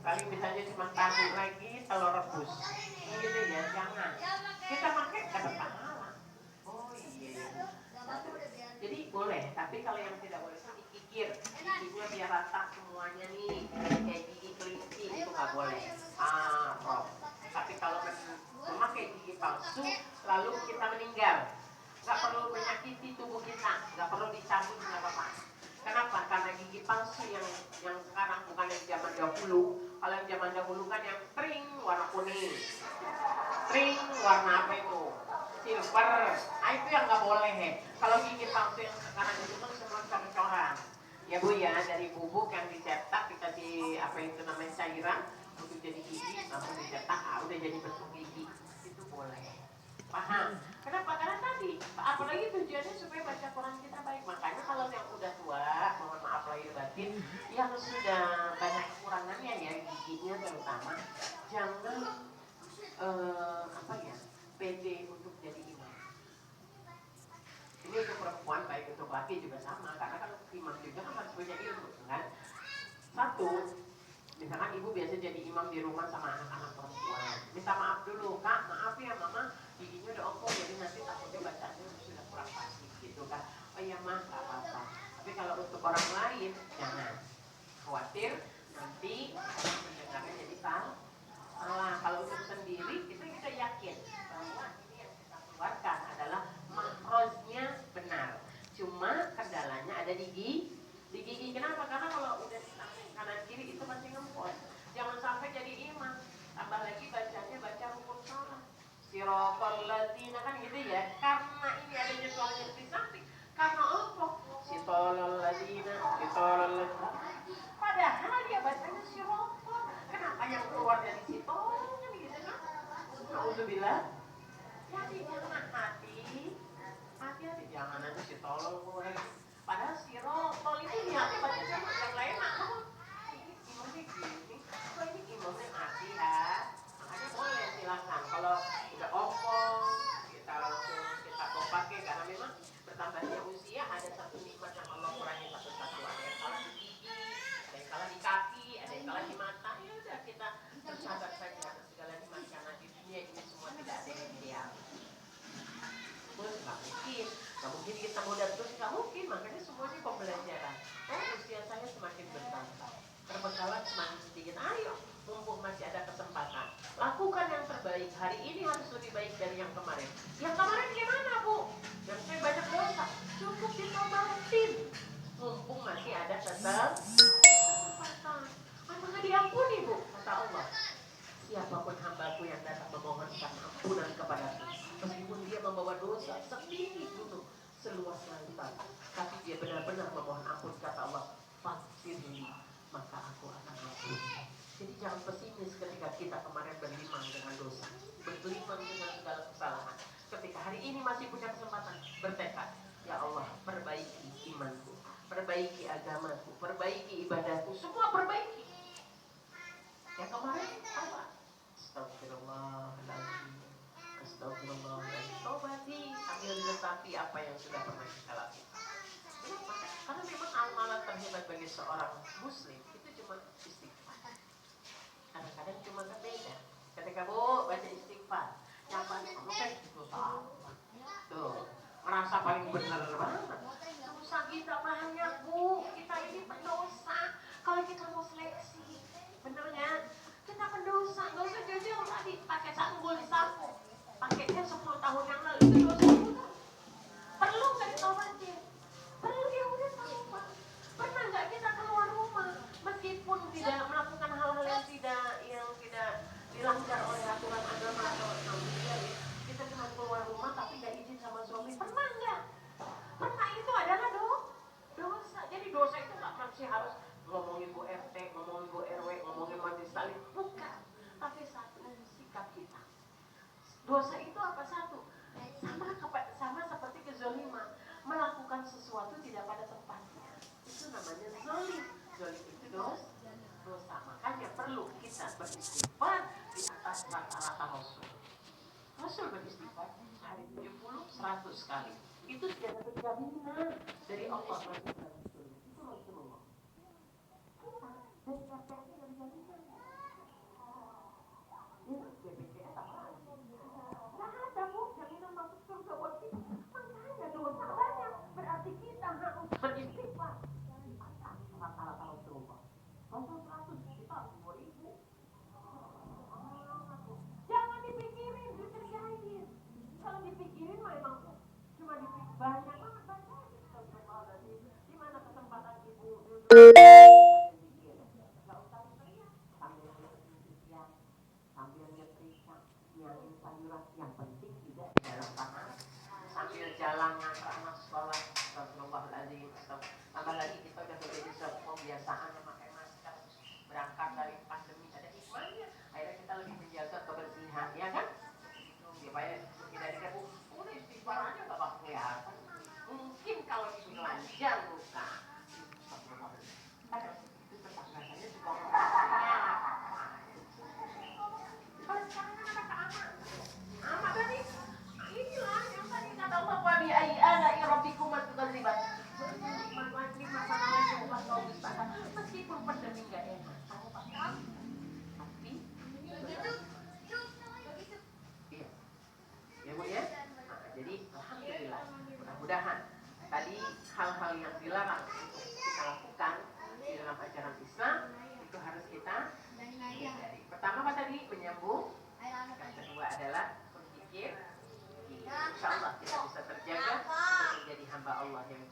Paling bisanya cuma tahu lagi telur rebus. Gitu ya, jangan. Kita pakai dapat pahala. Oh iya. Jadi boleh, tapi kalau yang tidak boleh itu dikikir. Giginya biar rata semuanya nih. Kayak gigi kelinci itu nggak boleh. Haram. Tapi kalau memakai gigi palsu, lalu kita meninggal, nggak perlu menyakiti tubuh kita, nggak perlu dicabut, nggak apa-apa. Kenapa? Karena gigi palsu yang sekarang bukan yang zaman dahulu. Kalau yang zaman dahulu kan yang kering warna kuning, kering warna apa itu? Silver. Nah itu yang nggak boleh. Kalau gigi palsu yang sekarang itu kan semua cor-coran. Ya Bu ya, dari bubuk yang dicetak dikasih apa itu namanya cairan untuk jadi gigi, langsung dicetak, udah jadi bentuk gigi. Itu boleh. Paham? Kenapa? Karena tadi, apalagi tujuannya supaya baca Quran kita baik. Makanya kalau yang udah tua, mohon maaf lahir batin, yang sudah banyak kekurangannya ya, giginya terutama, jangan apa ya, pede untuk jadi imam. Ini untuk perempuan, baik untuk laki juga sama, karena kan imam juga kan harus punya ilmu, kan? Satu, misalkan ibu biasa jadi imam di rumah sama anak-anak perempuan, minta maaf dulu, Kak, maaf ya mama, giginya udah ompong, jadi nanti takutnya bacanya sudah kurang pasti gitu kan. Oh iya mah, gak apa-apa. Tapi kalau untuk orang lain, jangan khawatir nanti mendengarnya jadi salah. Kalau untuk sendiri, kita yakin bahwa ini yang kita keluarkan adalah makrojnya benar. Cuma kendalanya ada di gigi. Kenapa? Karena kalau udah di kanan kiri itu pasti ngempos. Jangan sampai jadi imam. Tambah lagi bacanya baca rukun salat. Sirotol lazina kan gitu ya. Karena ini adanya suaranya di samping. Karena apa? Sitolol lazina. Padahal dia bacanya sirotol. Kenapa yang keluar dari sitolnya gitu kan? Alhamdulillah. Jadi jangan hati-hati jangan aja sitolol keluar. Padahal sirotol itu niatnya baca sama yang lain imamnya gini. Kok ini imamnya mati ya? Makanya boleh silakan. Kalau udah ompong kita langsung kita mau pakai karena memang bertambahnya usia ada satu nikmat yang Allah kurangi satu-satu. Ada yang kalah di gigi, ada yang kalah di kaki, ada yang kalah di mata. Ya udah kita bersabar saja atas segala nikmat karena di dunia ini semua tidak ada yang ideal. Terus nggak mungkin kita muda terus, nggak mungkin. Makanya semuanya pembelajaran. Usia saya semakin bertambah, perbekalan semakin sedikit. Ayo, mumpung masih ada kesempatan, lakukan yang terbaik. Hari ini harus lebih baik dari yang kemarin. Yang kemarin gimana Bu? Yang saya banyak dosa, cukup ditobatin. Mumpung masih ada kesempatan. Apakah diampuni Bu? Kata Allah, siapapun hambaku yang datang memohonkan ampunan kepadaku, meskipun dia membawa dosa setinggi gunung, seluas lautan, tapi dia benar-benar memohon ampun, kata Allah, faghfirli, maka aku akan ampuni. Jadi jangan pesimis ketika kita kemarin berlimang dengan dosa, berlimang dengan segala kesalahan. Ketika hari ini masih punya kesempatan, bertekad, ya Allah, perbaiki imanku, perbaiki agamaku, perbaiki ibadahku, semua perbaiki. Yang kemarin apa? Astagfirullahaladzim, astagfirullahaladzim. Tobati sambil diresapi apa yang sudah pernah kita lakukan. Kenapa? Karena memang amalan terhebat bagi seorang muslim itu cuma istighfar. Kadang-kadang cuma berbeda. Ketika Bu baca istighfar, yang paling kan itu tahu. Tuh, merasa paling benar banget. Dosa kita banyak Bu, kita ini pendosa. Kalau kita mau seleksi, benernya kita pendosa, nggak usah jauh-jauh tadi pakai sanggul disapu, pakainya 10 tahun yang lalu itu dosa juga. Perlu nggak ditobatin? Perlu, ya udah taubat. Pernah nggak kita keluar rumah meskipun tidak melakukan hal-hal yang tidak dilanggar oleh aturan agama atau kita cuma keluar rumah tapi nggak izin sama suami? Pernah nggak? Pernah, itu adalah dosa. Jadi dosa itu nggak masih harus ngomongin Bu RT, ngomongin Bu RW, ngomongin majelis taklim, bukan. Tapi satu sikap kita. Dosa itu apa? Satu, sama seperti kezaliman, melakukan sesuatu tidak pada tempatnya. Itu namanya zalim. Zalim itu dosa. Makanya perlu kita beristighfar di atas rata-rata Rasul. Rasul beristighfar sehari 70, 100 kali. Itu sudah dapat jaminan dari Allah Rasul. Itu Rasulullah. Dari KPI dari jaminan. banyak banget baca. Di mana kesempatan ibu duduk nggak usah teriak sambil ya sambil nyetrika nyiapin sayuran yang penting tidak di dalam kamar sambil jalan ngantar anak sekolah. Astagfirullahaladzim. Tambah lagi kita udah menjadi suatu kebiasaan memakai masker berangkat dari pandemi ada hikmahnya. Akhirnya kita lebih menjaga kebersihan ya kan. Supaya menghindari debu. Udah istighfar aja nggak bakal kelihatan. Mungkin kalau telanjang buka itu tetap rasanya juga kalau sekarang kan ada keaman tadi inilah yang tadi kata Allah wa bi ayyi ala'i rabbikum tukadziban meskipun pandemi gak enak kamu pasti tapi iya ya bu ya. Jadi alhamdulillah mudah-mudahan tadi hal-hal yang dilarang untuk kita lakukan di dalam ajaran Islam itu harus kita hindari. Pertama apa tadi? Menyambung. Yang kedua adalah berpikir. Insya Allah kita bisa terjaga untuk menjadi hamba Allah yang